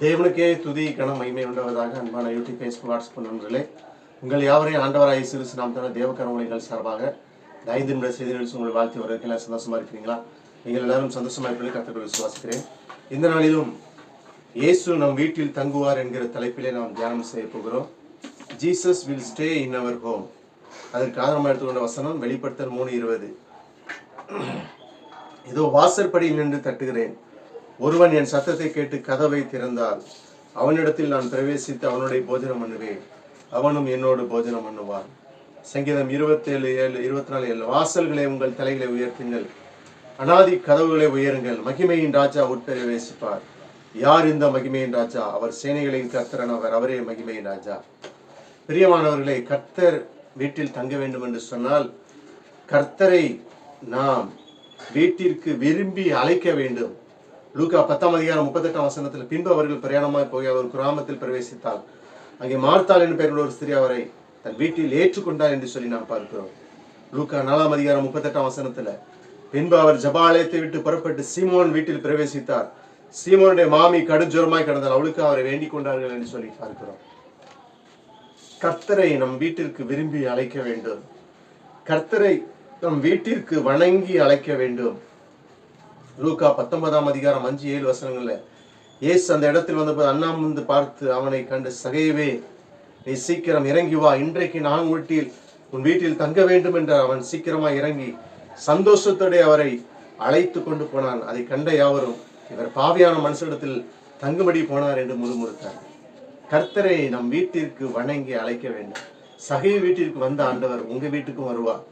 தேவனுக்கே துதி கனம் மகிமை உண்டாவதாக. அன்பான யூடியூப், ஃபேஸ்புக், வாட்ஸ்அப் நண்பர்களே, உங்கள் யாவரையும் ஆண்டவராய் இயேசு நாமத்தினாலே தேவக்கரங்கள் சார்பாக 5 நிமிட செய்தி நிகழ்ச்சி உங்கள் வாழ்த்து வரவேற்கலாம். சந்தோஷமா இருக்கிறீங்களா? நீங்கள் எல்லாரும் சந்தோஷமா இருப்பதை கர்த்தருக்குள் விசுவாசிக்கிறேன். இந்த நாளிலும் இயேசு நம் வீட்டில் தங்குவார் என்கிற தலைப்பிலே நாம் தியானம் செய்ய போகிறோம். Jesus will stay in our home. அதற்கு ஆதாரமாக எடுத்துக்கொண்ட வசனம் வெளிப்படுத்தல் 3:20. இதோ வாசற்படியில் நின்று தட்டுகிறேன். ஒருவன் என் சத்தத்தை கேட்டு கதவை திறந்தால் அவனிடத்தில் நான் பிரவேசித்து அவனுடைய போஜனம் பண்ணுவேன், அவனும் என்னோடு போஜனம் பண்ணுவான். சங்கீதம் 27:24. வாசல்களை உங்கள் தலைகளை உயர்த்துங்கள், அநாதி கதவுகளை உயருங்கள், மகிமையின் ராஜா உட்பிரவேசிப்பார். யார் இந்த மகிமையின் ராஜா? அவர் சேனைகளின் கர்த்தரானவர், அவரே மகிமையின் ராஜா. பிரியமானவர்களை, கர்த்தர் வீட்டில் தங்க வேண்டும் என்று சொன்னால் கர்த்தரை நாம் வீட்டிற்கு விரும்பி அழைக்க வேண்டும். லூக்கா 10:38 பின்பு அவர்கள் பிரயாணமாய் போய் அவர் கிராமத்தில் பிரவேசித்தால் அங்கே மார்த்தாள் என்று பெயருள்ள ஒரு ஸ்திரீ அவரை தன் வீட்டில் ஏற்றுக்கொண்டார் என்று சொல்லி நாம் பார்க்கிறோம். லூக்கா 4:38 பின்பு அவர் ஜபாலயத்தை விட்டு புறப்பட்டு சீமோன் வீட்டில் பிரவேசித்தார். சீமோனுடைய மாமி கடுஞ்சொரமாய் கிடந்தால் அவளுக்கு அவரை வேண்டிக் கொண்டார்கள் என்று சொல்லி பார்க்கிறோம். கர்த்தரை நம் வீட்டிற்கு விரும்பி அழைக்க வேண்டும். கர்த்தரை நம் வீட்டிற்கு வணங்கி அழைக்க வேண்டும். லூக்கா 19:5-7 இயேசு அந்த இடத்தில் வந்தபோது அண்ணாம் வந்து பார்த்து அவனை கண்டு, சகையவே, நீ சீக்கிரம் இறங்கி வா, இன்றைக்கு நான் உன் வீட்டில் தங்க வேண்டும் என்றார். அவன் சீக்கிரமாக இறங்கி சந்தோஷத்தோடு அவரை அழைத்து கொண்டு போனான். அதை கண்ட யாவரும், இவர் பாவியான மனுஷனிடத்தில் தங்கும்படி போனார் என்று முறுமுறுத்தார். கர்த்தரை நம் வீட்டிற்கு வணங்கி அழைக்க வேண்டும். சகை வீட்டிற்கு வந்த ஆண்டவர் உங்க வீட்டுக்கும் வருவார்.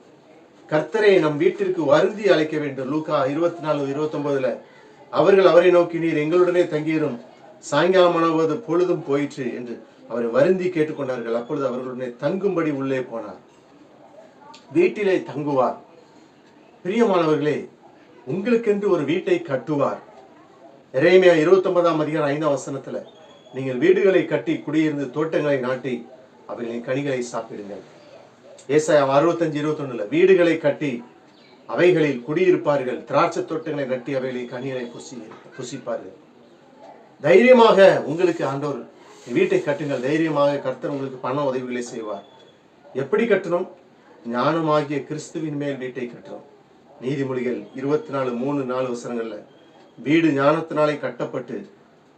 கர்த்தரை நம் வீட்டிற்கு வருந்தி அழைக்க வேண்டும். லூக்கா 24:29 அவர்கள் அவரை நோக்கி, நீர் எங்களுடனே தங்கியிரும், சாயங்காலமானபோது பொழுதும் போயிற்று என்று அவரை வருந்தி கேட்டுக்கொண்டார்கள். அப்பொழுது அவர்களுடனே தங்கும்படி உள்ளே போனார். வீட்டிலே தங்குவார். பிரியமானவர்களே, உங்களுக்கென்று ஒரு வீட்டை கட்டுவார். எரேமியா 29:5 நீங்கள் வீடுகளை கட்டி குடியிருந்து தோட்டங்களை நாட்டி அவைகளின் கனிகளை சாப்பிடுங்கள். ஏசாயா 65:21 வீடுகளை கட்டி அவைகளில் குடியிருப்பார்கள், திராட்சை தோட்டங்களை நட்டி அவைகளின் கனிகளை புசிப்பார்கள். தைரியமாக உங்களுக்கு ஆண்டவர் வீட்டை கட்டுங்கள். தைரியமாக கர்த்தர் உங்களுக்கு பண உதவிகளை செய்வார். எப்படி கட்டணும்? ஞானமாகிய கிறிஸ்துவின் மேல் வீட்டை கட்டணும். நீதிமொழிகள் 24:3-4 வீடு ஞானத்தினாலே கட்டப்பட்டு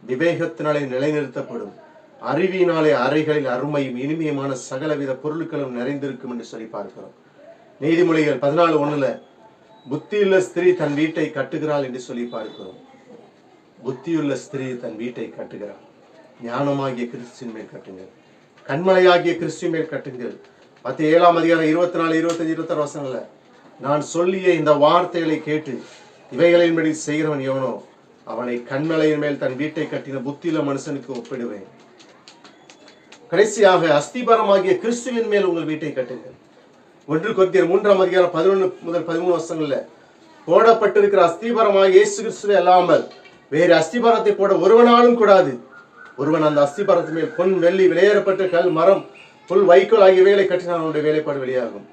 விவேகத்தினாலே நிலைநிறுத்தப்படும், அறிவியினாலே அறைகளில் அருமையும் இனிமையுமான சகலவித பொருட்களும் நிறைந்திருக்கும் என்று சொல்லி பார்க்கிறோம். நீதிமொழிகள் 14:1 புத்தியுள்ள ஸ்திரீ தன் வீட்டை கட்டுகிறாள் என்று சொல்லி பார்க்கிறோம். புத்தியுள்ள ஸ்திரீ தன் வீட்டை கட்டுகிறாள். ஞானமாகிய கிறிஸ்துவின் மேல் கட்டுங்கள், கண்மலையாகிய கிறிஸ்துவின் மேல் கட்டுங்கள். 7:24-25-26 நான் சொல்லிய இந்த வார்த்தைகளை கேட்டு இவைகளின்படி செய்கிறவன் எவனோ அவனை கண்மலையின் மேல் தன் வீட்டை கட்டின புத்தியுள்ள மனுஷனுக்கு ஒப்பிடுவேன். கடைசியாக அஸ்திபாரமாகிய கிறிஸ்துவின் மேல் உங்கள் வீட்டை கட்டுங்கள். 1 கொரிந்தியர் 3:11-13 போடப்பட்டிருக்கிற அஸ்திபாரமாக இயேசு கிறிஸ்துவே அல்லாமல் வேறு அஸ்திபாரத்தை போட ஒருவனாலும் கூடாது. ஒருவன் அந்த அஸ்திபாரத்தின் மேல் பொன், வெள்ளி, விலையேறப்பட்ட கல், மரம், புல், வைக்கோல் ஆகிய கட்டினால் அவனுடைய வேலைப்பாடு வெளியாகும்.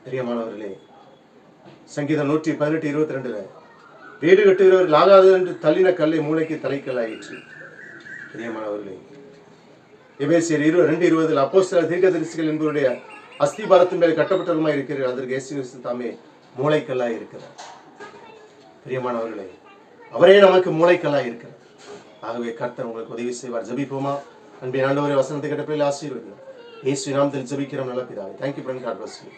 பிரியமானவர்களே, சங்கீதம் 118:22 வீடு கட்டுகிறவர்கள் ஆகாது என்று தள்ளின கல்லை மூளைக்கு தலைக்கல்லாயிற்று. பிரியமானவர்களே, எபேசியர் 2:20 அப்போஸ்தலர் தீர்க்கதரிசிகள் என்பவருடைய அஸ்திபாரத்தின் மேல் கட்டப்பட்டவருமாய் இருக்கிறார். அதற்கு இயேசு கிறிஸ்து தாமே மூளைக்கல்லாய் இருக்கிறார். பிரியமானவர்களே, அவரே நமக்கு மூளைக்கல்லாய் இருக்கிறார். ஆகவே கர்த்தர் உங்களுக்கு உதவி செய்வார். ஜெபிப்போமா? அன்பின் ஆண்டவரே, வசனத்தை கேட்ட பிள்ளைகளை ஆசீர்வதிங்க. இயேசு நாமத்தில் ஜெபிக்கிறோம் நல்ல பிதாவே. Thank you friend. God bless you.